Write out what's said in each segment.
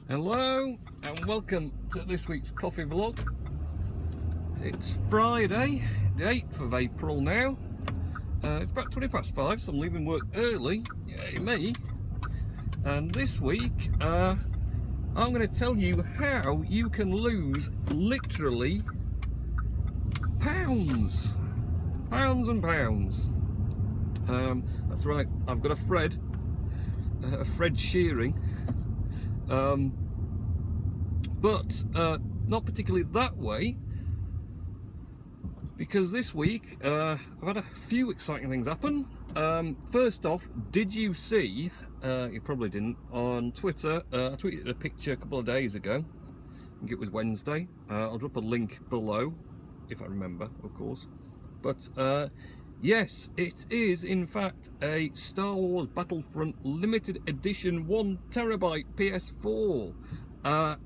Hello and welcome to this week's coffee vlog. It's Friday, the 8th of April now. It's about 5:20, so I'm leaving work early. Yay me! And this week, I'm going to tell you how you can lose literally pounds and pounds. That's right. I've got a Fred shearing. But not particularly that way, because this week I've had a few exciting things happen. First off, did you see, you probably didn't, on Twitter, I tweeted a picture a couple of days ago, I think it was Wednesday. I'll drop a link below, if I remember, of course. But yes, it is in fact a Star Wars Battlefront limited edition 1TB PS4.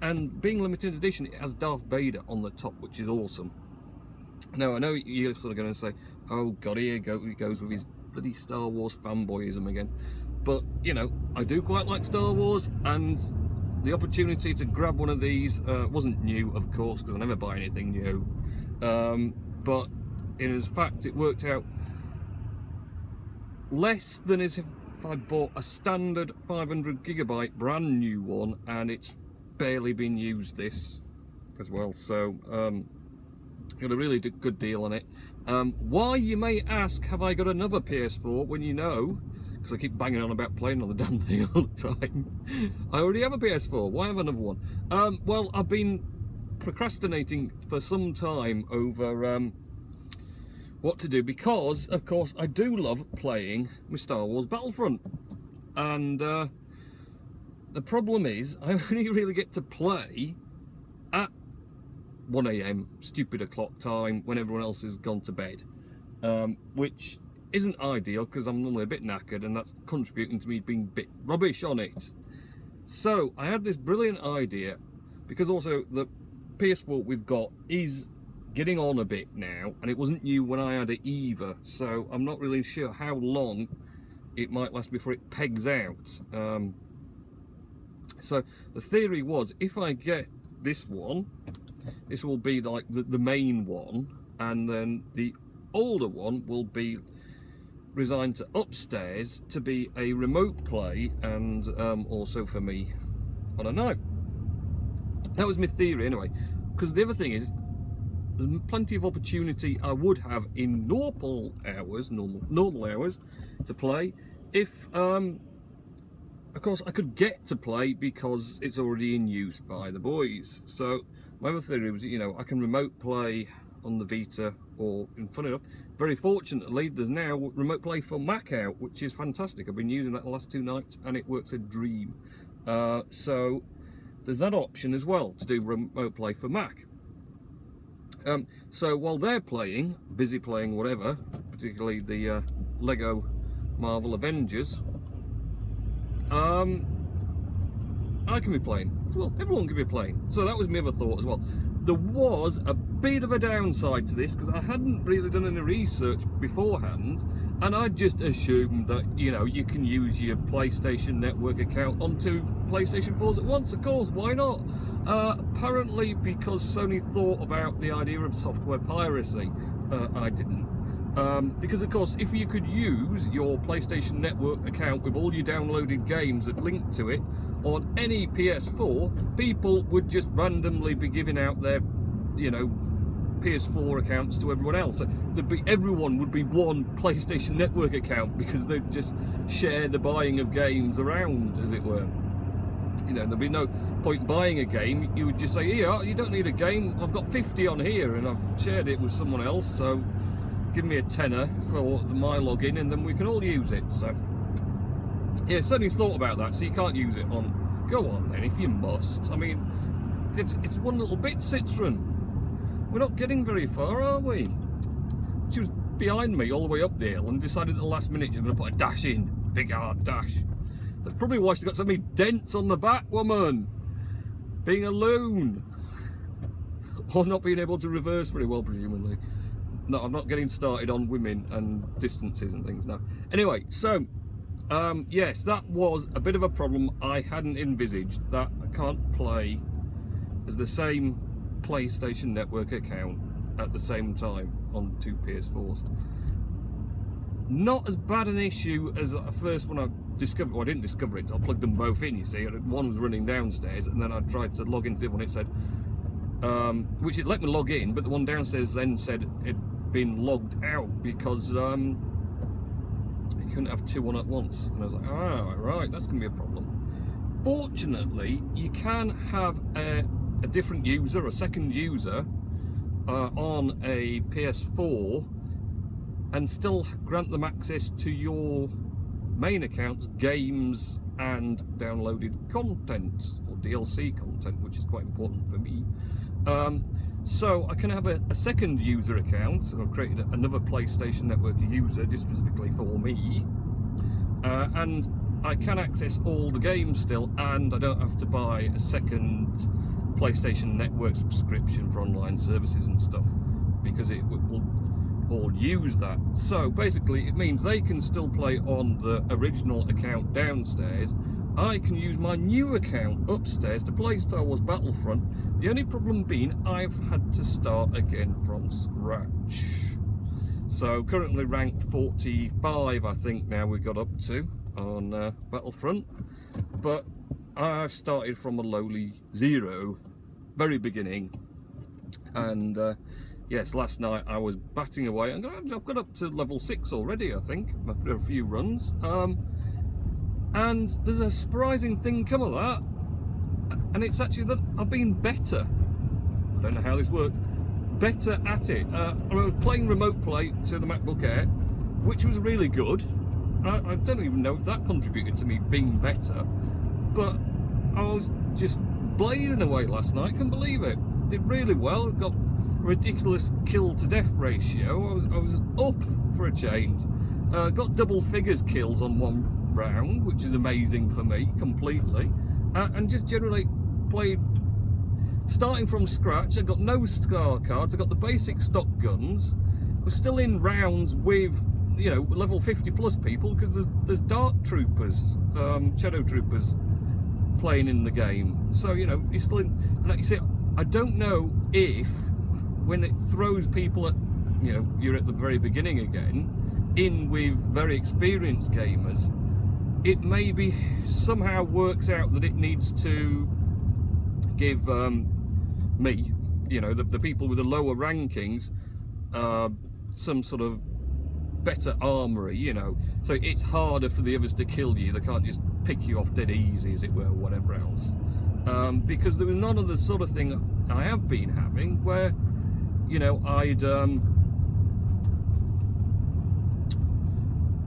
And being limited edition, it has Darth Vader on the top, which is awesome. Now, I know you're sort of going to say, oh god, here he goes with his bloody Star Wars fanboyism again. But, you know, I do quite like Star Wars, and the opportunity to grab one of these wasn't new, of course, because I never buy anything new. But in fact, it worked out less than as if I bought a standard 500GB brand new one, and it's barely been used this as well, so got a really good deal on it. Why, you may ask, have I got another PS4 when you know, because I keep banging on about playing on the damn thing all the time. I already have a PS4, why have another one? Well, I've been procrastinating for some time over what to do, because of course I do love playing with Star Wars Battlefront, and the problem is I only really get to play at 1 AM, stupid o'clock time, when everyone else has gone to bed, which isn't ideal because I'm normally a bit knackered, and that's contributing to me being a bit rubbish on it. So I had this brilliant idea, because also the PS4 we've got is getting on a bit now, and it wasn't new when I had it either, so I'm not really sure how long it might last before it pegs out. So the theory was, if I get this one, this will be like the main one, and then the older one will be resigned to upstairs to be a remote play, and also for me on a night. That was my theory anyway, because the other thing is, there's plenty of opportunity I would have in normal hours to play if of course I could get to play, because it's already in use by the boys. So my other theory was, you know, I can remote play on the Vita, or, and funny enough, very fortunately, there's now remote play for Mac out, which is fantastic. I've been using that the last 2 nights and it works a dream. So there's that option as well, to do remote play for Mac. So while they're playing, busy playing whatever, particularly the Lego Marvel Avengers, I can be playing as well. Everyone can be playing. So that was my other thought as well. There was a bit of a downside to this, because I hadn't really done any research beforehand, and I just assumed that, you know, you can use your PlayStation Network account on 2 PlayStation 4s at once. Of course, why not? Apparently, because Sony thought about the idea of software piracy, I didn't. Because of course, if you could use your PlayStation Network account with all your downloaded games that link to it on any PS4, people would just randomly be giving out their, you know, PS4 accounts to everyone else. So everyone would be one PlayStation Network account, because they'd just share the buying of games around, as it were. You know, there'd be no point buying a game. You would just say, here, you don't need a game, I've got 50 on here and I've shared it with someone else, so give me a tenner for my login and then we can all use it. So yeah, Sony thought about that, so you can't use it on. Go on then, if you must. I mean, it's one little bit, Citroen. We're not getting very far, are we? She was behind me all the way up the hill and decided at the last minute she's going to put a dash in. Big hard dash. That's probably why she's got so many dents on the back, woman. Being a loon. Or not being able to reverse very well, presumably. No, I'm not getting started on women and distances and things now. Anyway, so yes, that was a bit of a problem I hadn't envisaged. That can't play as the same PlayStation Network account at the same time on 2 PS4s. Not as bad an issue as at first when I discovered. Well, I didn't discover it. I plugged them both in. You see, one was running downstairs, and then I tried to log into the other one. It said, which it let me log in, but the one downstairs then said it'd been logged out because you couldn't have 2 on at once. And I was like, oh, right, that's going to be a problem. Fortunately, you can have a different user, a second user, on a PS4 and still grant them access to your main account's games and downloaded content, or DLC content, which is quite important for me. So I can have a second user account. So I've created another PlayStation Network user just specifically for me, and I can access all the games still, and I don't have to buy a second PlayStation Network subscription for online services and stuff, because it will all use that. So basically it means they can still play on the original account downstairs. I can use my new account upstairs to play Star Wars Battlefront. The only problem being I've had to start again from scratch. So currently ranked 45, I think now we got up to on Battlefront, but I've started from a lowly 0, very beginning, and yes, last night I was batting away, and I've got up to level 6 already, I think, after a few runs. And there's a surprising thing come of that, and it's actually that I've been better. I don't know how this works. Better at it. I was playing remote play to the MacBook Air, which was really good. I don't even know if that contributed to me being better, but I was just blazing away last night. Couldn't believe it. Did really well. Got ridiculous kill to death ratio. I was up for a change. Got double figures kills on one round, which is amazing for me completely, and just generally played starting from scratch. I got no scar cards. I got the basic stock guns. We're still in rounds with, you know, level 50 plus people, because there's dark troopers, shadow troopers playing in the game. So, you know, you're still in, and like you say, I don't know if when it throws people at, you know, you're at the very beginning again, in with very experienced gamers, it maybe somehow works out that it needs to give me, you know, the people with the lower rankings, some sort of better armory, you know, so it's harder for the others to kill you. They can't just pick you off dead easy, as it were, or whatever else. Because there was none of the sort of thing I have been having where, you know, I'd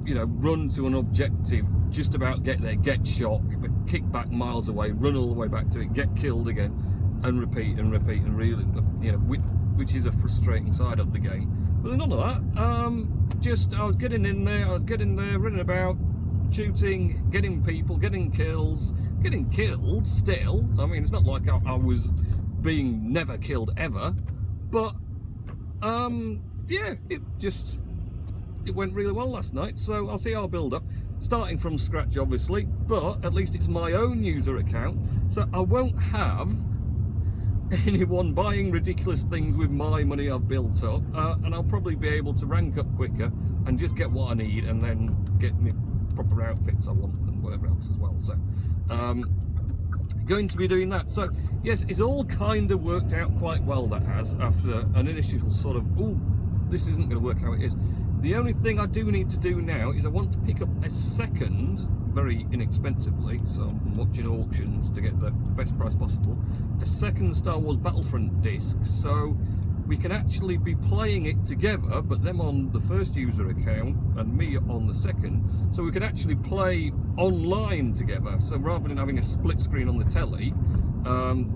you know, run to an objective, just about get there, get shot, kick back miles away, run all the way back to it, get killed again, and repeat and repeat, and really, you know, which is a frustrating side of the game. But there's none of that. Just I was getting in there, running about, shooting, getting people, getting kills, getting killed still. I mean, it's not like I was being never killed ever, but yeah, it went really well last night. So I'll see our build up, starting from scratch obviously, but at least it's my own user account, so I won't have anyone buying ridiculous things with my money I've built up, and I'll probably be able to rank up quicker and just get what I need, and then get me proper outfits I want and whatever else as well. So going to be doing that. So yes, it's all kind of worked out quite well, that has, after an initial sort of, oh, this isn't going to work how it is. The only thing I do need to do now is I want to pick up a second, very inexpensively, so I'm watching auctions to get the best price possible, a second Star Wars Battlefront disc, so we can actually be playing it together, but them on the first user account and me on the second, so we can actually play online together. So rather than having a split screen on the telly,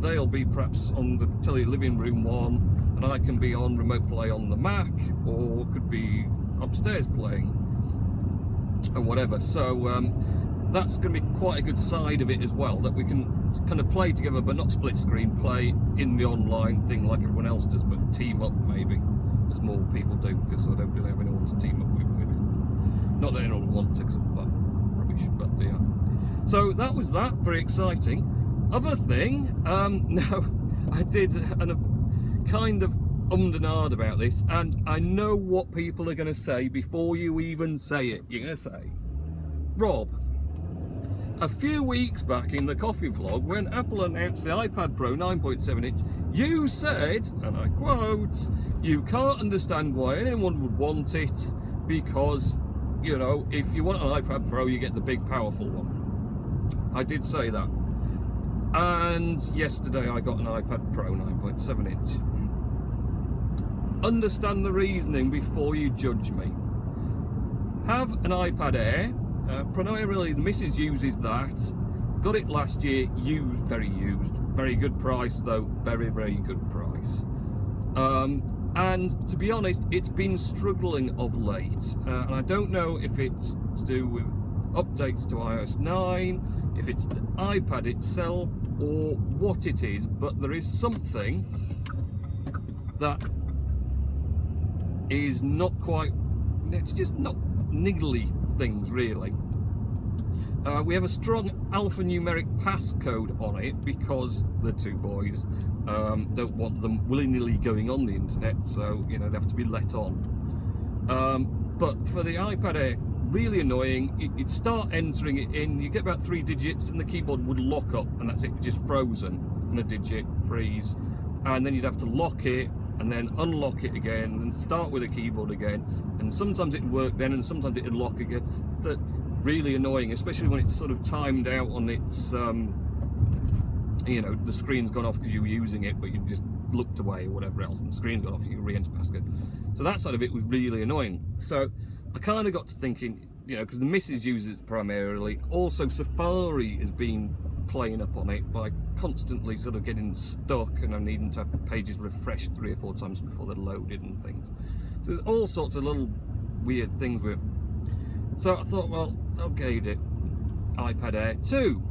they'll be perhaps on the telly living room one, and I can be on remote play on the Mac, or could be upstairs playing and whatever. So that's going to be quite a good side of it as well, that we can kind of play together but not split screen, play in the online thing like everyone else does, but team up maybe, as more people do, because I don't really have anyone to team up with. Not that anyone would want to, because I'm rubbish, but yeah. So that was that, very exciting. Other thing, no, I did kind of and ahed about this, and I know what people are going to say before you even say it. You're going to say, Rob, a few weeks back in the coffee vlog, when Apple announced the iPad Pro 9.7 inch, you said, and I quote, you can't understand why anyone would want it because, you know, if you want an iPad Pro, you get the big, powerful one. I did say that. And yesterday I got an iPad Pro 9.7 inch. Understand the reasoning before you judge me. Have an iPad Air. Primarily the missus uses that. Got it last year, very good price though, very good price. And to be honest, it's been struggling of late, and I don't know if it's to do with updates to iOS 9, if it's the iPad itself, or what it is, but there is something that is not quite, it's just not niggly things really. We have a strong alphanumeric passcode on it because the two boys don't want them willy-nilly going on the internet, so you know they have to be let on. But for the iPad Air, really annoying. You'd start entering it in, you get about 3 digits and the keyboard would lock up, and that's it, just frozen in a digit, freeze, and then you'd have to lock it and then unlock it again and start with a keyboard again, and sometimes it'd work then and sometimes it'd lock again. That really annoying, especially when it's sort of timed out on its you know, the screen's gone off because you were using it but you just looked away or whatever else and the screen's gone off, you re-enter passcode. So that side of it was really annoying. So I kind of got to thinking, you know, because the missus uses it primarily, also Safari has been playing up on it by constantly sort of getting stuck and I'm needing to have pages refreshed 3 or 4 times before they're loaded and things. So there's all sorts of little weird things with it. So I thought, well, I'll get it, iPad Air 2.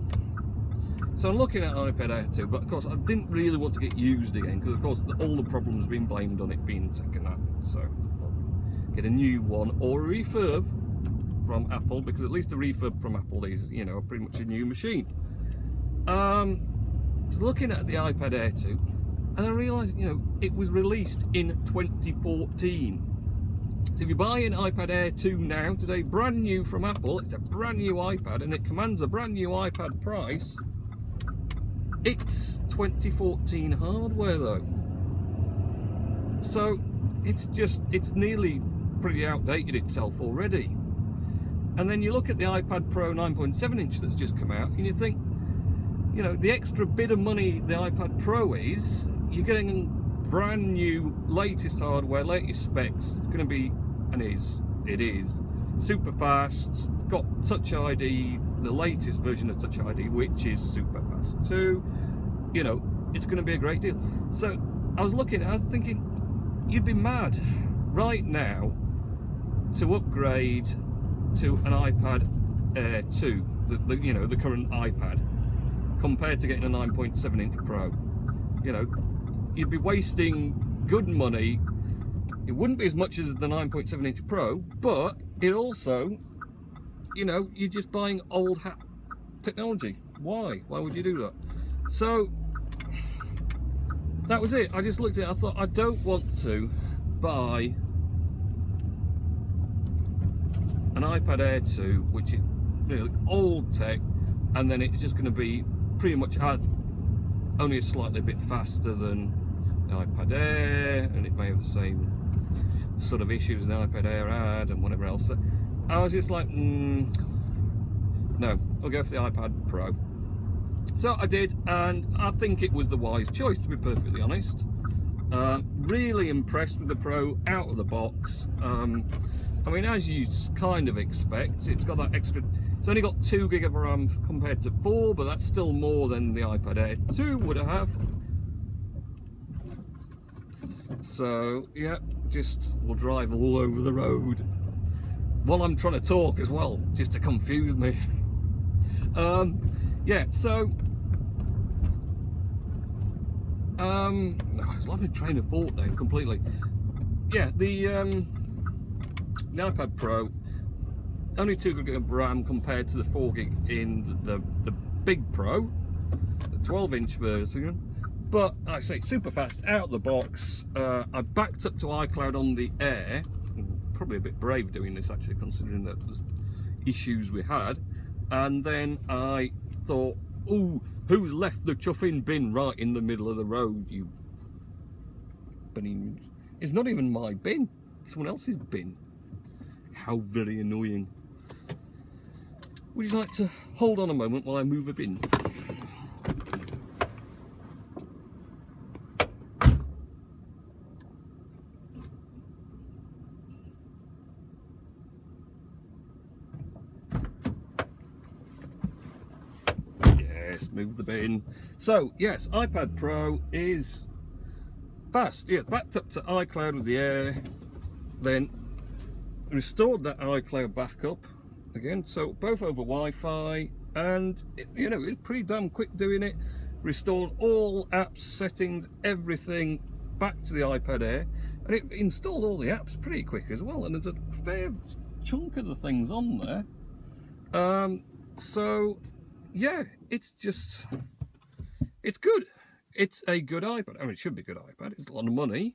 So I'm looking at iPad Air 2, but of course I didn't really want to get used again because of course all the problems have been blamed on it being second-hand. So I thought, get a new one or a refurb from Apple, because at least the refurb from Apple is, you know, pretty much a new machine. So looking at the iPad Air 2, and I realised, you know, it was released in 2014. So if you buy an iPad Air 2 now, today, brand new from Apple, it's a brand new iPad and it commands a brand new iPad price. It's 2014 hardware though. So it's nearly pretty outdated itself already. And then you look at the iPad Pro 9.7 inch that's just come out and you think, you know, the extra bit of money the iPad Pro is, you're getting brand new, latest hardware, latest specs. It's going to be, and it is super fast. It's got Touch ID, the latest version of Touch ID, which is super fast too. You know, it's going to be a great deal. So I was thinking, you'd be mad right now to upgrade to an iPad Air 2, you know, the current iPad, compared to getting a 9.7 inch Pro. You know, you'd be wasting good money. It wouldn't be as much as the 9.7 inch Pro, but it also, you know, you're just buying old hat technology. Why would you do that? So that was it. I just looked at it, I thought, I don't want to buy an iPad Air 2 which is, you know, old tech, and then it's just going to be pretty much only slightly a bit faster than the iPad Air, and it may have the same sort of issues the iPad Air had and whatever else. So I was just like, no, I'll go for the iPad Pro. So I did, and I think it was the wise choice, to be perfectly honest. Really impressed with the Pro out of the box. I mean, as you kind of expect, it's got that extra. It's only got 2 gig of RAM compared to 4, but that's still more than the iPad Air 2 would have. So yeah, just will drive all over the road while I'm trying to talk as well, just to confuse me. Yeah, so I was having a train of thought now completely. Yeah, the iPad Pro, only 2 gig of RAM compared to the 4 gig in the big Pro. the 12-inch version. But like I say, super fast out of the box. I backed up to iCloud on the Air. Probably a bit brave doing this actually, considering the issues we had. And then I thought, oh, who's left the chuffing bin right in the middle of the road? You bin. It's not even my bin, it's someone else's bin. How very annoying. Would you like to hold on a moment while I move a bin? Yes, move the bin. So yes, iPad Pro is fast. Yeah, backed up to iCloud with the Air, then restored that iCloud backup again, so both over Wi-Fi, and you know, it's pretty damn quick doing it. Restored all apps, settings, everything back to the iPad Air, and it installed all the apps pretty quick as well, and there's a fair chunk of the things on there. So yeah, it's good. It's a good iPad. I mean, it should be a good iPad. It's a lot of money,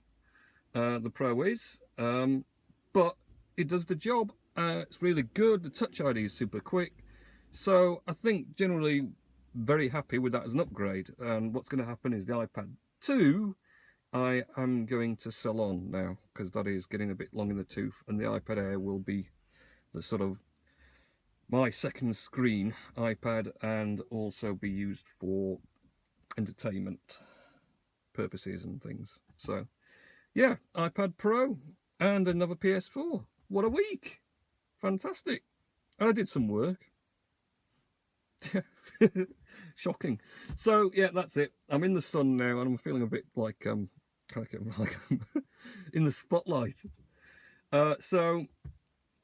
the Pro is, but it does the job. It's really good. The Touch ID is super quick. So I think generally very happy with that as an upgrade. And what's going to happen is the iPad 2, I am going to sell on now, because that is getting a bit long in the tooth. And the iPad Air will be the sort of my second screen iPad, and also be used for entertainment purposes and things. So yeah, iPad Pro and another PS4. What a week! Fantastic. And I did some work. Shocking. So yeah, that's it. I'm in the sun now, and I'm feeling a bit like like in the spotlight. So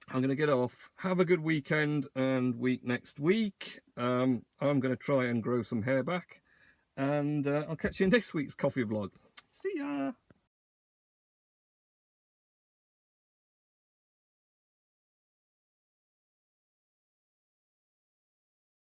I'm going to get off. Have a good weekend and week next week. I'm going to try and grow some hair back, and I'll catch you in next week's coffee vlog. See ya.